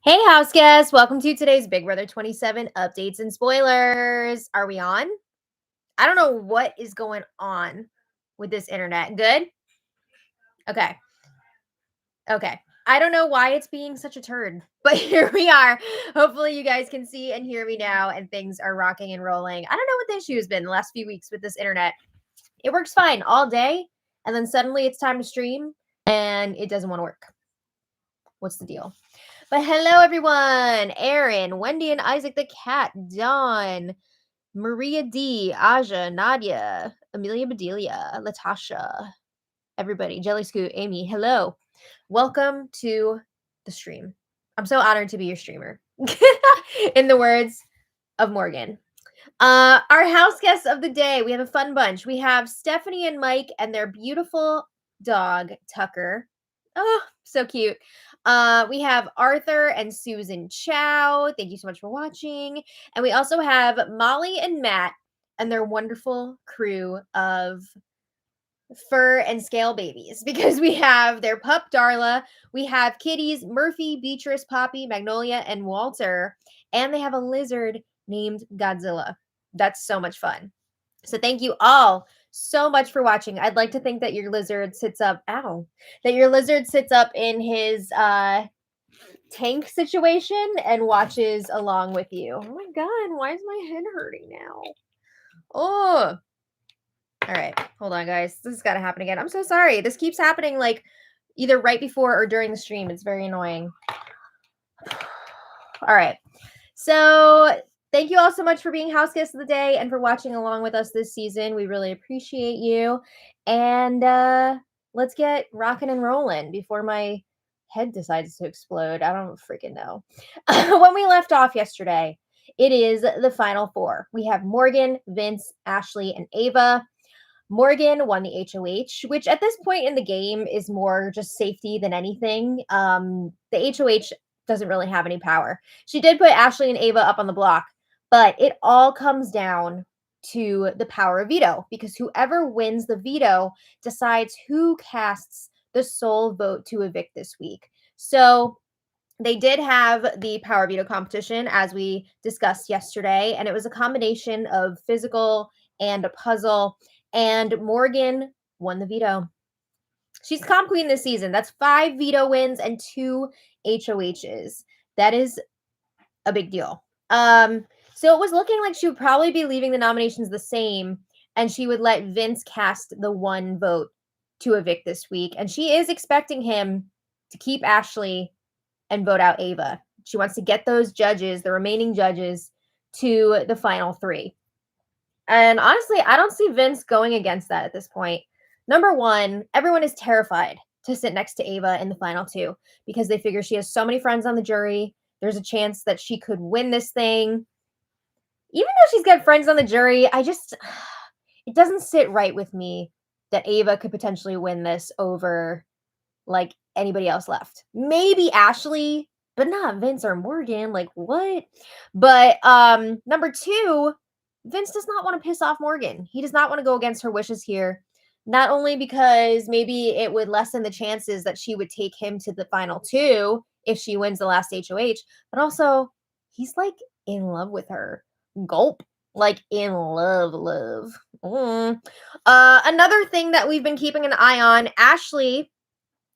Hey, house guests. Welcome to today's Big Brother 27 updates and spoilers. Are we on? I don't know what is going on with this internet. Good? Okay. Okay. I don't know why it's being such a turd, but here we are. Hopefully, you guys can see and hear me now, and things are rocking and rolling. I don't know what the issue has been the last few weeks with this internet. It works fine all day, and then suddenly it's time to stream, and it doesn't want to work. What's the deal? But hello, everyone. Aaron, Wendy, and Isaac the cat, Dawn, Maria D, Aja, Nadia, Amelia Bedelia, Latasha, everybody, Jelly Scoot, Amy, hello. Welcome to the stream. I'm so honored to be your streamer. In the words of Morgan. Our house guests of the day, we have a fun bunch. We have Stephanie and Mike and their beautiful dog, Tucker. Oh, so cute. We have Arthur and Susan Chow. Thank you so much for watching. And we also have Molly and Matt and their wonderful crew of fur and scale babies because we have their pup Darla, we have kitties Murphy, Beatrice, Poppy, Magnolia, and Walter, and they have a lizard named Godzilla. That's so much fun. So thank you all so much for watching. I'd like to think that your lizard sits up, that your lizard sits up in his tank situation and watches along with you. Oh my god, why is my head hurting now? Oh, all right, hold on, guys. This has got to happen again. I'm so sorry. This keeps happening like either right before or during the stream. It's very annoying. All right. So thank you all so much for being house guests of the day and for watching along with us this season. We really appreciate you. And let's get rocking and rolling before my head decides to explode. I don't freaking know. When we left off yesterday, it is the final four. We have Morgan, Vince, Ashley, and Ava. Morgan won the HOH, which at this point in the game is more just safety than anything. The HOH doesn't really have any power. She did put Ashley and Ava up on the block, but it all comes down to the power of veto because whoever wins the veto decides who casts the sole vote to evict this week. So they did have the power veto competition as we discussed yesterday, and it was a combination of physical and a puzzle. And Morgan won the veto. She's comp queen this season. That's 5 veto wins and 2 HOHs. That is a big deal. So it was looking like she would probably be leaving the nominations the same, and she would let Vince cast the 1 vote to evict this week. And she is expecting him to keep Ashley and vote out Ava. She wants to get those judges, the remaining judges, to the final 3. And honestly, I don't see Vince going against that at this point. Number one, everyone is terrified to sit next to Ava in the final 2 because they figure she has so many friends on the jury. There's a chance that she could win this thing. Even though she's got friends on the jury, it doesn't sit right with me that Ava could potentially win this over like anybody else left. Maybe Ashley, but not Vince or Morgan. Like what? But number 2, Vince does not want to piss off Morgan. He does not want to go against her wishes here. Not only because maybe it would lessen the chances that she would take him to the final 2 if she wins the last HOH, but also he's like in love with her. Gulp. Like in love. Another thing that we've been keeping an eye on, Ashley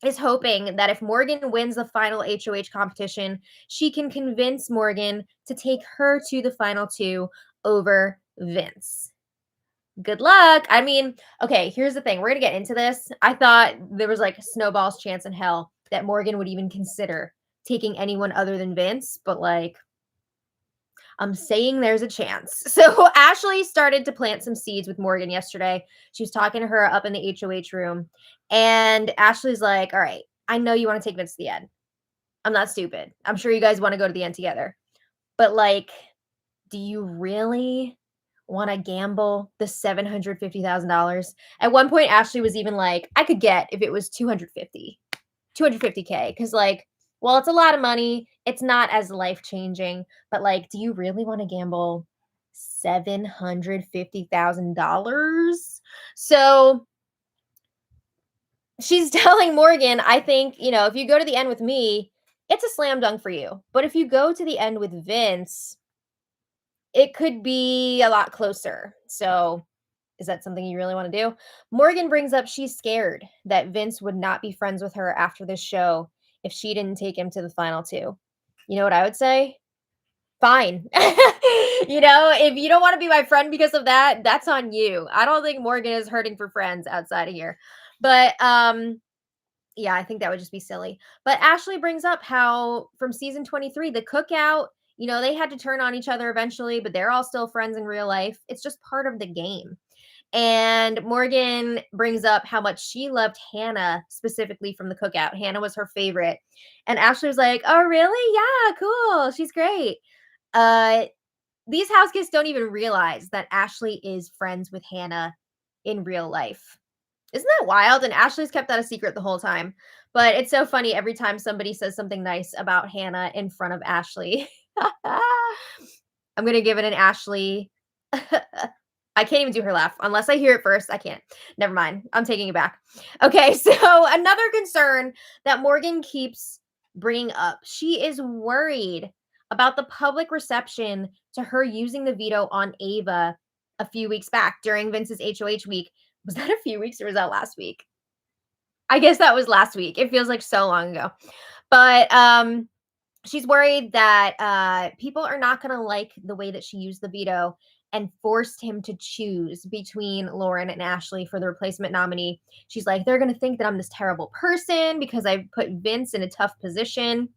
is hoping that if Morgan wins the final HOH competition, she can convince Morgan to take her to the final 2 over Vince. Good luck. I mean, okay, here's the thing. We're going to get into this. I thought there was like a snowball's chance in hell that Morgan would even consider taking anyone other than Vince, but like, I'm saying there's a chance. So Ashley started to plant some seeds with Morgan yesterday. She was talking to her up in the HOH room. And Ashley's like, all right, I know you want to take Vince to the end. I'm not stupid. I'm sure you guys want to go to the end together. But like, do you really want to gamble the $750,000? At one point, Ashley was even like, I could get if it was 250K. Because like, well, it's a lot of money. It's not as life-changing. But like, do you really want to gamble $750,000? So she's telling Morgan, I think, if you go to the end with me, it's a slam dunk for you. But if you go to the end with Vince, it could be a lot closer. So, is that something you really want to do? Morgan brings up she's scared that Vince would not be friends with her after this show if she didn't take him to the final two. You know what I would say? Fine. If you don't want to be my friend because of that, that's on you. I don't think Morgan is hurting for friends outside of here. But yeah, I think that would just be silly. But Ashley brings up how from season 23, the cookout, they had to turn on each other eventually, but they're all still friends in real life. It's just part of the game. And Morgan brings up how much she loved Hannah specifically from the cookout. Hannah was her favorite. And Ashley was like, "Oh, really? Yeah, cool. She's great." Uh these house guests don't even realize that Ashley is friends with Hannah in real life. Isn't that wild? And Ashley's kept that a secret the whole time. But it's so funny every time somebody says something nice about Hannah in front of Ashley. I'm going to give it an Ashley. I can't even do her laugh unless I hear it first. I can't. Never mind. I'm taking it back. Okay, so another concern that Morgan keeps bringing up. She is worried about the public reception to her using the veto on Ava a few weeks back during Vince's HOH week. Was that a few weeks or was that last week? I guess that was last week. It feels like so long ago. But she's worried that people are not going to like the way that she used the veto and forced him to choose between Lauren and Ashley for the replacement nominee. She's like, they're going to think that I'm this terrible person because I put Vince in a tough position.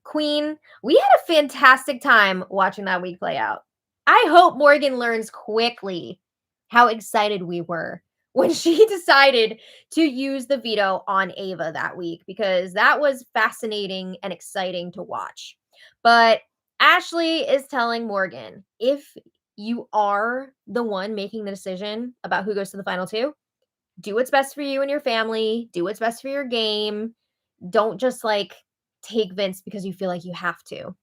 Queen, we had a fantastic time watching that week play out. I hope Morgan learns quickly how excited we were when she decided to use the veto on Ava that week, because that was fascinating and exciting to watch. But Ashley is telling Morgan, if you are the one making the decision about who goes to the final two, do what's best for you and your family, do what's best for your game. Don't just take Vince because you feel like you have to.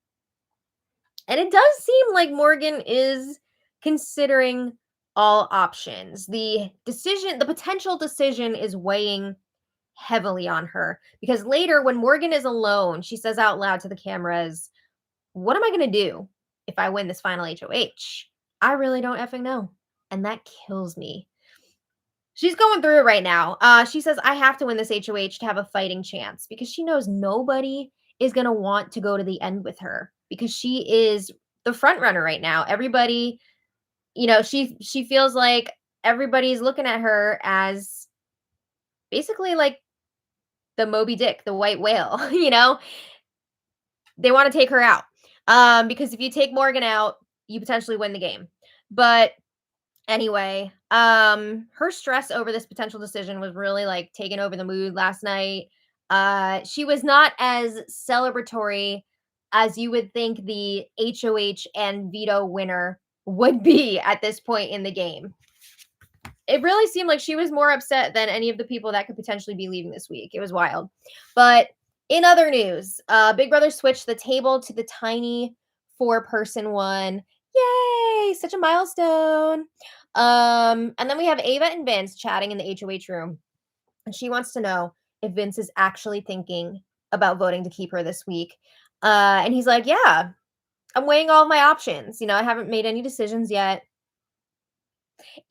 And it does seem like Morgan is considering all options. The potential decision is weighing heavily on her because later when Morgan is alone, she says out loud to the cameras, "What am I going to do if I win this final HOH? I really don't effing know." And that kills me. She's going through it right now. She says, "I have to win this HOH to have a fighting chance," because she knows nobody is going to want to go to the end with her because she is the front runner right now. Everybody, she feels like everybody's looking at her as basically like the Moby Dick, the white whale, They want to take her out. Because if you take Morgan out, you potentially win the game. But anyway, her stress over this potential decision was really taking over the mood last night. She was not as celebratory as you would think the HOH and veto winner would be at this point in the game. It really seemed like she was more upset than any of the people that could potentially be leaving this week. It was wild. But in other news, Big Brother switched the table to the tiny 4-person one. Yay! Such a milestone. And then we have Ava and Vince chatting in the HOH room. And she wants to know if Vince is actually thinking about voting to keep her this week. And he's like, "Yeah, I'm weighing all of my options. I haven't made any decisions yet."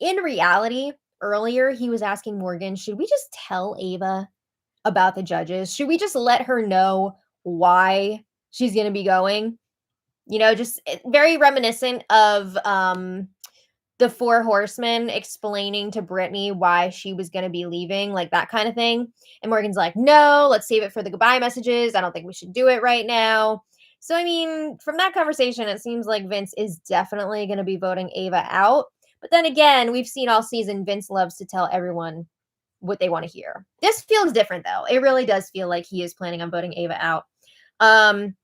In reality, earlier he was asking Morgan, should we just tell Ava about the judges? Should we just let her know why she's going to be going? Just very reminiscent of the Four Horsemen explaining to Brittany why she was going to be leaving, like that kind of thing. And Morgan's like, "No, let's save it for the goodbye messages. I don't think we should do it right now." So, from that conversation, it seems like Vince is definitely going to be voting Ava out. But then again, we've seen all season, Vince loves to tell everyone what they want to hear. This feels different, though. It really does feel like he is planning on voting Ava out. And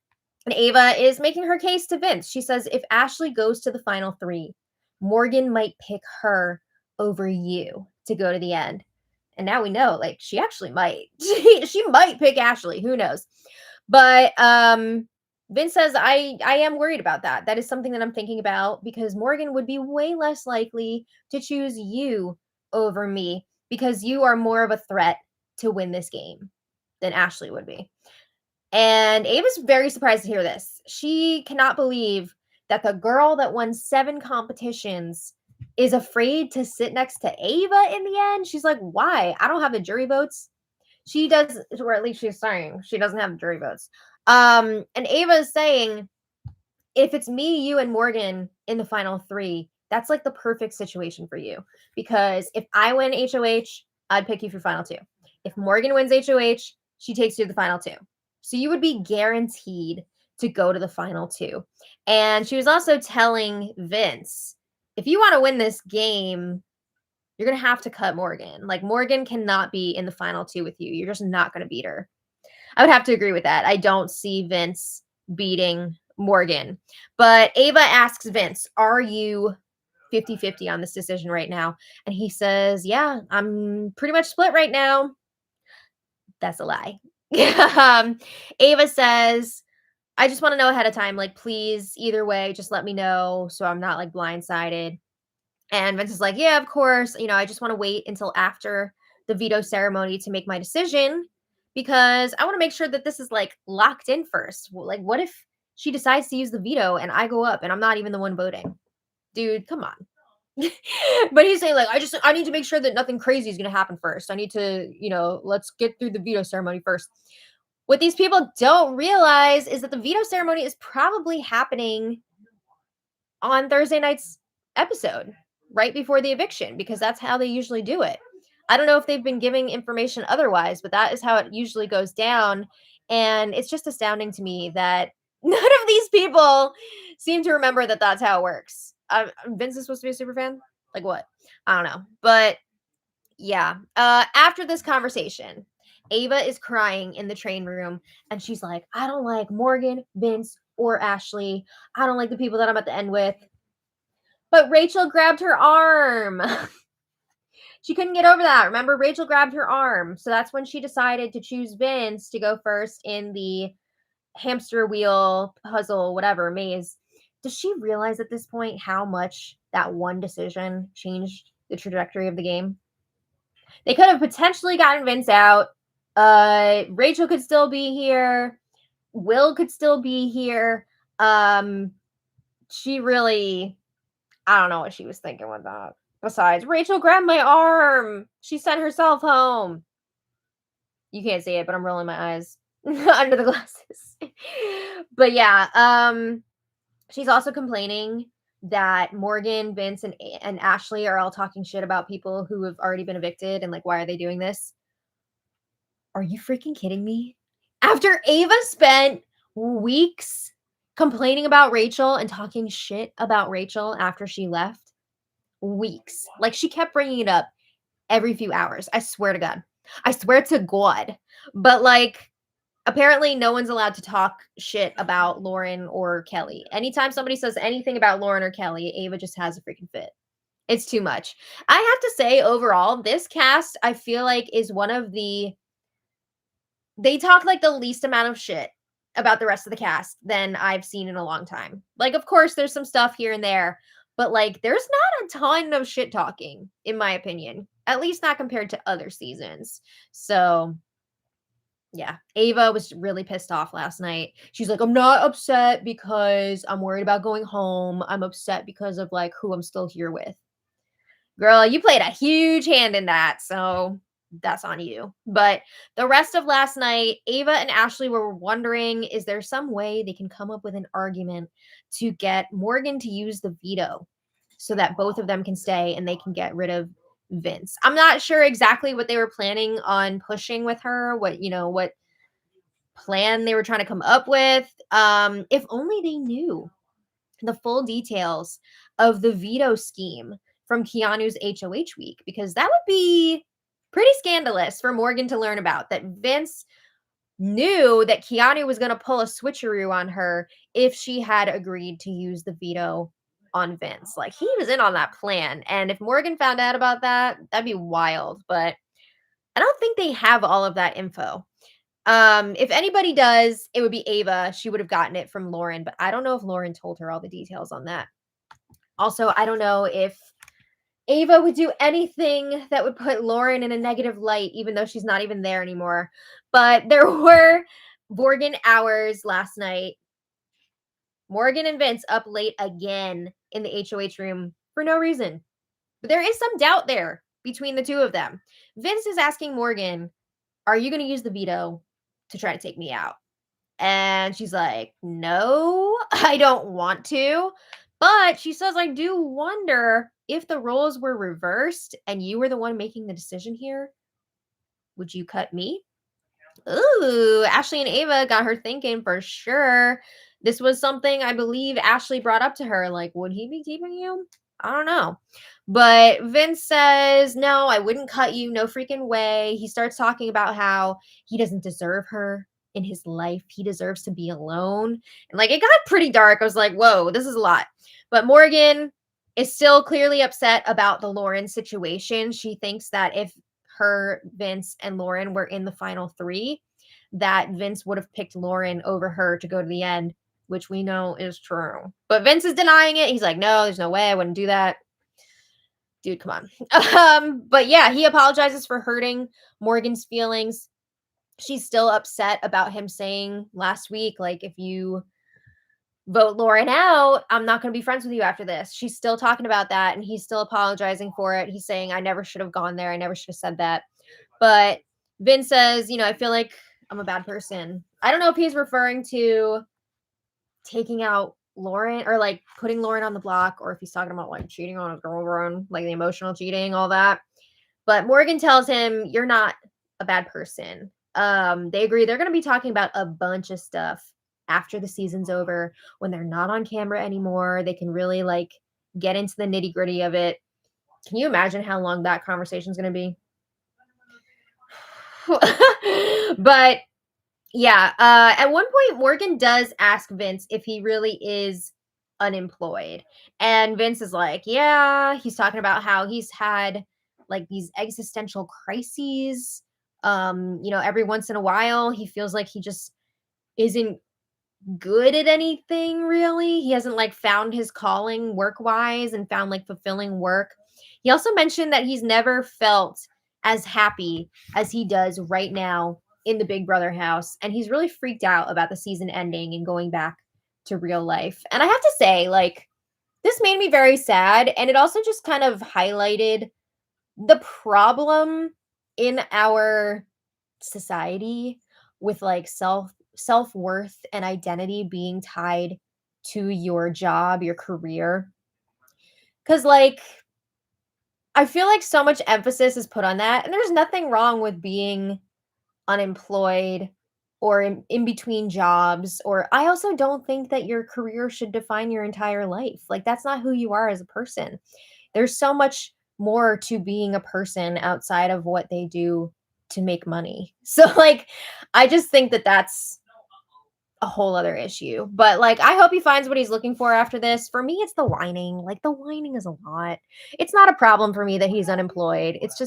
Ava is making her case to Vince. She says, if Ashley goes to the final 3, Morgan might pick her over you to go to the end. And now we know, she actually might. She might pick Ashley. Who knows? But Vince says, I am worried about that. That is something that I'm thinking about because Morgan would be way less likely to choose you over me because you are more of a threat to win this game than Ashley would be. And Ava's very surprised to hear this. She cannot believe that the girl that won 7 competitions is afraid to sit next to Ava in the end. She's like, why? I don't have the jury votes. She does, or at least she's saying she doesn't have jury votes. And Ava is saying, if it's me, you, and Morgan in the final 3, that's like the perfect situation for you. Because if I win HOH, I'd pick you for final 2. If Morgan wins HOH, she takes you to the final 2. So you would be guaranteed to go to the final 2. And she was also telling Vince, if you want to win this game, you're going to have to cut Morgan. Like, Morgan cannot be in the final 2 with you. You're just not going to beat her. I would have to agree with that. I don't see Vince beating Morgan. But Ava asks Vince, are you 50-50 on this decision right now? And he says, yeah, I'm pretty much split right now. That's a lie. Ava says, I just want to know ahead of time, like, please, either way, just let me know so I'm not like blindsided. And Vince is like, yeah, of course. I just want to wait until after the veto ceremony to make my decision because I want to make sure that this is like locked in first. Like, what if she decides to use the veto and I go up and I'm not even the one voting? Dude, come on. But he's saying, like, I need to make sure that nothing crazy is going to happen first. I need to, let's get through the veto ceremony first. What these people don't realize is that the veto ceremony is probably happening on Thursday night's episode, right before the eviction, because that's how they usually do it. I don't know if they've been giving information otherwise, but that is how it usually goes down. And it's just astounding to me that none of these people seem to remember that that's how it works. Vince is supposed to be a super fan? Like what? I don't know. But yeah. After this conversation, Ava is crying in the train room and she's like, I don't like Morgan, Vince, or Ashley. I don't like the people that I'm at the end with. But Rachel grabbed her arm. She couldn't get over that. Remember, Rachel grabbed her arm. So that's when she decided to choose Vince to go first in the hamster wheel puzzle, whatever, maze. Does she realize at this point how much that one decision changed the trajectory of the game? They could have potentially gotten Vince out. Rachel could still be here. Will could still be here. She really, I don't know what she was thinking with that. Besides, Rachel grabbed my arm. She sent herself home. You can't see it, but I'm rolling my eyes under the glasses. But yeah, she's also complaining that Morgan, Vince, and Ashley are all talking shit about people who have already been evicted and like, why are they doing this? Are you freaking kidding me? After Ava spent weeks complaining about Rachel and talking shit about Rachel after she left, weeks. Like, she kept bringing it up every few hours. I swear to God. I swear to God. But like, apparently no one's allowed to talk shit about Lauren or Kelly. Anytime somebody says anything about Lauren or Kelly, Ava just has a freaking fit. It's too much. I have to say, overall, this cast, I feel like, is one of the, they talk like the least amount of shit about the rest of the cast than I've seen in a long time. Like, of course, there's some stuff here and there, but like, there's not a ton of shit talking, in my opinion. At least not compared to other seasons. So, yeah, Ava was really pissed off last night. She's like, I'm not upset because I'm worried about going home. I'm upset because of like who I'm still here with. Girl, you played a huge hand in that, so that's on you. But the rest of last night, Ava and Ashley were wondering, is there some way they can come up with an argument to get Morgan to use the veto so that both of them can stay and they can get rid of Vince? I'm not sure exactly what they were planning on pushing with her, what plan they were trying to come up with. If only they knew the full details of the veto scheme from Keanu's HOH week, because that would be pretty scandalous for Morgan to learn about, that Vince knew that Keanu was going to pull a switcheroo on her if she had agreed to use the veto on Vince. Like, he was in on that plan. And if Morgan found out about that, that'd be wild. But I don't think they have all of that info. If anybody does, it would be Ava. She would have gotten it from Lauren, but I don't know if Lauren told her all the details on that. Also, I don't know if Ava would do anything that would put Lauren in a negative light, even though she's not even there anymore. But there were Vorgan hours last night. Morgan and Vince up late again in the HOH room for no reason. But there is some doubt there between the two of them. Vince is asking Morgan, are you going to use the veto to try to take me out? And she's like, no, I don't want to. But she says, I do wonder if the roles were reversed and you were the one making the decision here, would you cut me? Ooh, Ashley and Ava got her thinking for sure. This was something I believe Ashley brought up to her. Like, would he be keeping you? I don't know. But Vince says, no, I wouldn't cut you. No freaking way. He starts talking about how he doesn't deserve her in his life. He deserves to be alone. And like, it got pretty dark. I was like, whoa, this is a lot. But Morgan is still clearly upset about the Lauren situation. She thinks that if her, Vince, and Lauren were in the final three, that Vince would have picked Lauren over her to go to the end, which we know is true. But Vince is denying it. He's like, no, there's no way I wouldn't do that. Dude, come on. But yeah, he apologizes for hurting Morgan's feelings. She's still upset about him saying last week, like, if you vote Lauren out, I'm not going to be friends with you after this. She's still talking about that, and he's still apologizing for it. He's saying, I never should have gone there. I never should have said that. But Vince says, I feel like I'm a bad person. I don't know if he's referring to taking out Lauren or like putting Lauren on the block, or if he's talking about like cheating on his girlfriend, like the emotional cheating, all that. But Morgan tells him, you're not a bad person. They agree they're going to be talking about a bunch of stuff after the season's over, when they're not on camera anymore. They can really like get into the nitty gritty of it. Can you imagine how long that conversation is going to be? But yeah, at one point, Morgan does ask Vince if he really is unemployed. And Vince is like, yeah, he's talking about how he's had like these existential crises. Every once in a while, he feels like he just isn't good at anything really. He hasn't like found his calling work-wise and found like fulfilling work. He also mentioned that he's never felt as happy as he does right now in the Big Brother house, and he's really freaked out about the season ending and going back to real life. And I have to say, like, this made me very sad, and it also just kind of highlighted the problem in our society with like self-worth and identity being tied to your job, your career. Cuz like I feel like so much emphasis is put on that, and there's nothing wrong with being unemployed or in between jobs. Or I also don't think that your career should define your entire life. Like, that's not who you are as a person. There's so much more to being a person outside of what they do to make money. So like, I just think that that's a whole other issue. But like, I hope he finds what he's looking for after this. For me, it's the whining. Like, the whining is a lot. It's not a problem for me that he's unemployed. It's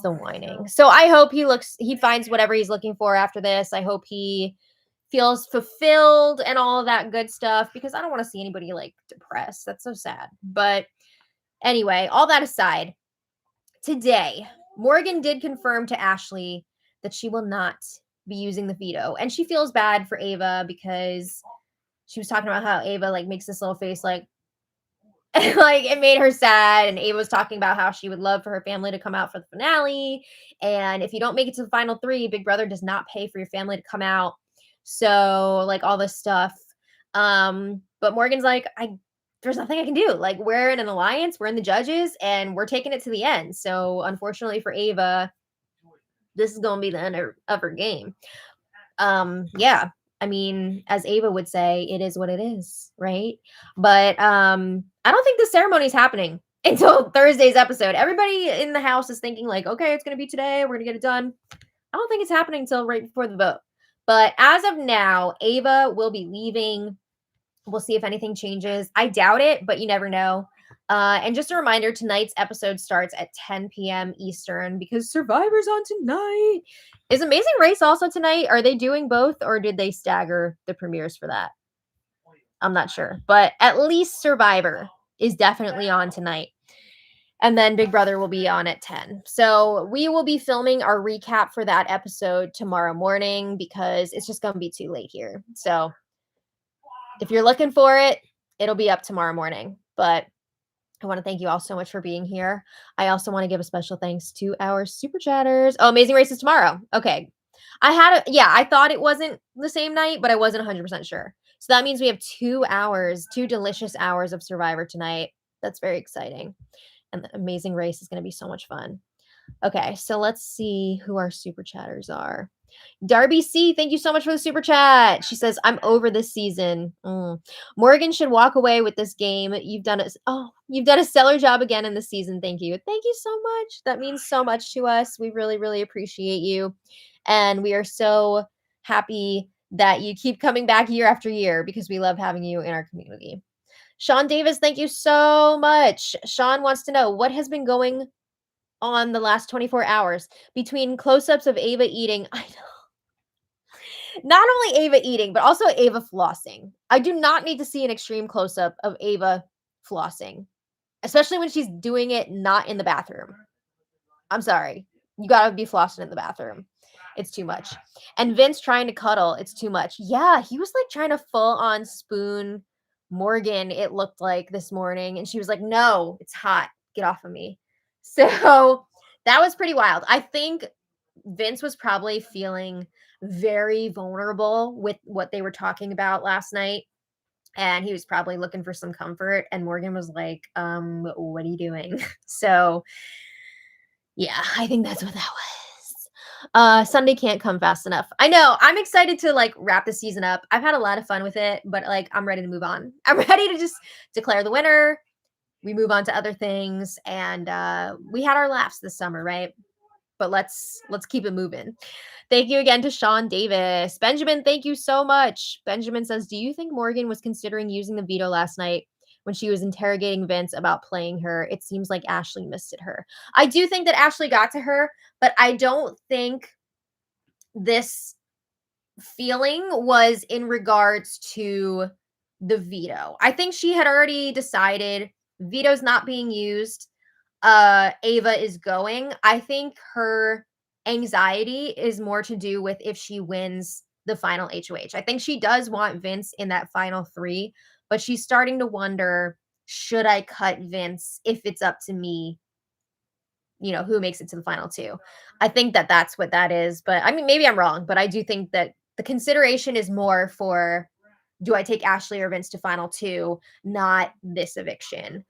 the whining. So I hope he finds whatever he's looking for after this. I hope he feels fulfilled and all of that good stuff, because I don't want to see anybody like depressed. That's so sad. But anyway, all that aside, today, Morgan did confirm to Ashley that she will not be using the veto. And she feels bad for Ava, because she was talking about how Ava like makes this little face like like it made her sad. And Ava was talking about how she would love for her family to come out for the finale. And if you don't make it to the final three, Big Brother does not pay for your family to come out. So like all this stuff. But Morgan's like, there's nothing I can do. Like, we're in an alliance, we're in the judges, and we're taking it to the end. So unfortunately for Ava, this is gonna be the end of her game. Yeah. I mean, as Ava would say, it is what it is, right? But I don't think the ceremony is happening until Thursday's episode. Everybody in the house is thinking like, okay, it's gonna be today, we're gonna get it done. I don't think it's happening until right before the vote. But as of now, Ava will be leaving. We'll see if anything changes. I doubt it, but you never know. And just a reminder, tonight's episode starts at 10 p.m. Eastern, because Survivor's on tonight. Is Amazing Race also tonight? Are they doing both, or did they stagger the premieres for that? I'm not sure. But at least Survivor is definitely on tonight. And then Big Brother will be on at 10. So we will be filming our recap for that episode tomorrow morning because it's just going to be too late here. So if you're looking for it, it'll be up tomorrow morning. But I want to thank you all so much for being here. I also want to give a special thanks to our super chatters. Oh, Amazing Race is tomorrow. Okay. I thought it wasn't the same night, but I wasn't 100% sure. So that means we have 2 hours, 2 delicious hours of Survivor tonight. That's very exciting. And the Amazing Race is going to be so much fun. Okay, so let's see who our super chatters are. Darby C, thank you so much for the super chat. She says, "I'm over this season. Morgan should walk away with this game. You've done a stellar job again in the season. Thank you. Thank you so much. That means so much to us. We really, really appreciate you. And we are so happy that you keep coming back year after year because we love having you in our community." Sean Davis, thank you so much. Sean wants to know what has been going on the last 24 hours between close-ups of Ava eating. I know. Not only Ava eating, but also Ava flossing. I do not need to see an extreme close-up of Ava flossing, especially when she's doing it not in the bathroom. I'm sorry. You gotta be flossing in the bathroom. It's too much. And Vince trying to cuddle, it's too much. Yeah, he was like trying to full on spoon Morgan, it looked like this morning. And she was like, "No, it's hot. Get off of me." So that was pretty wild. I think Vince was probably feeling very vulnerable with what they were talking about last night. And he was probably looking for some comfort. And Morgan was like, what are you doing? So yeah, I think that's what that was. Sunday can't come fast enough. I know. I'm excited to like wrap the season up. I've had a lot of fun with it, but like I'm ready to move on. I'm ready to just declare the winner. We move on to other things, and we had our laughs this summer, right? But let's keep it moving. Thank you again to Sean Davis. Benjamin, thank you so much. Benjamin says, "Do you think Morgan was considering using the veto last night when she was interrogating Vince about playing her? It seems like Ashley misted her." I do think that Ashley got to her, but I don't think this feeling was in regards to the veto. I think she had already decided veto's not being used. Ava is going. I think her anxiety is more to do with if she wins the final HOH. I think she does want Vince in that final 3, but she's starting to wonder, should I cut Vince if it's up to me? Who makes it to the final 2? I think that that's what that is, but I mean, maybe I'm wrong, but I do think that the consideration is more for, do I take Ashley or Vince to final 2, not this eviction.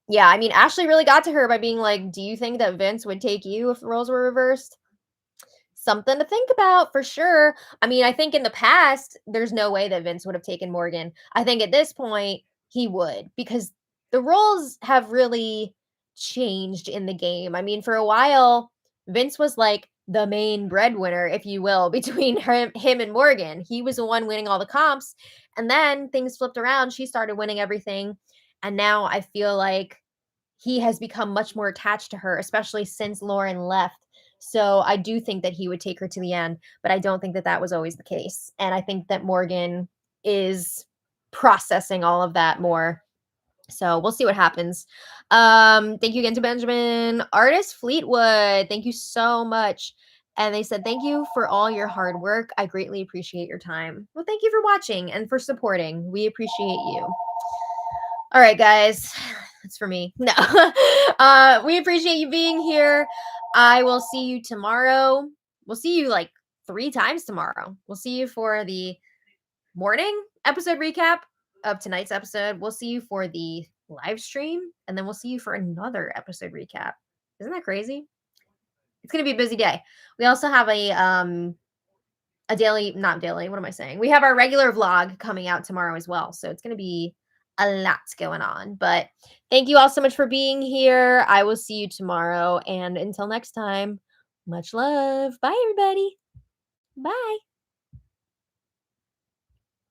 Yeah, I mean, Ashley really got to her by being like, "Do you think that Vince would take you if the roles were reversed?" Something to think about for sure. I mean, I think in the past, there's no way that Vince would have taken Morgan. I think at this point, he would because the roles have really changed in the game. I mean, for a while, Vince was like the main breadwinner, if you will, between him and Morgan. He was the one winning all the comps. And then things flipped around. She started winning everything. And now I feel like he has become much more attached to her, especially since Lauren left. So I do think that he would take her to the end, but I don't think that that was always the case. And I think that Morgan is processing all of that more. So we'll see what happens. Thank you again to Benjamin. Artist Fleetwood, thank you so much. And they said, "Thank you for all your hard work. I greatly appreciate your time." Well, thank you for watching and for supporting. We appreciate you. All right, guys. That's for me. No. We appreciate you being here. I will see you tomorrow. We'll see you like 3 times tomorrow. We'll see you for the morning episode recap of tonight's episode. We'll see you for the live stream, and then we'll see you for another episode recap. Isn't that crazy? It's going to be a busy day. We also have a daily, not daily, what am I saying? We have our regular vlog coming out tomorrow as well. So it's going to be a lot going on. But thank you all so much for being here. I will see you tomorrow. And until next time, much love. Bye, everybody. Bye.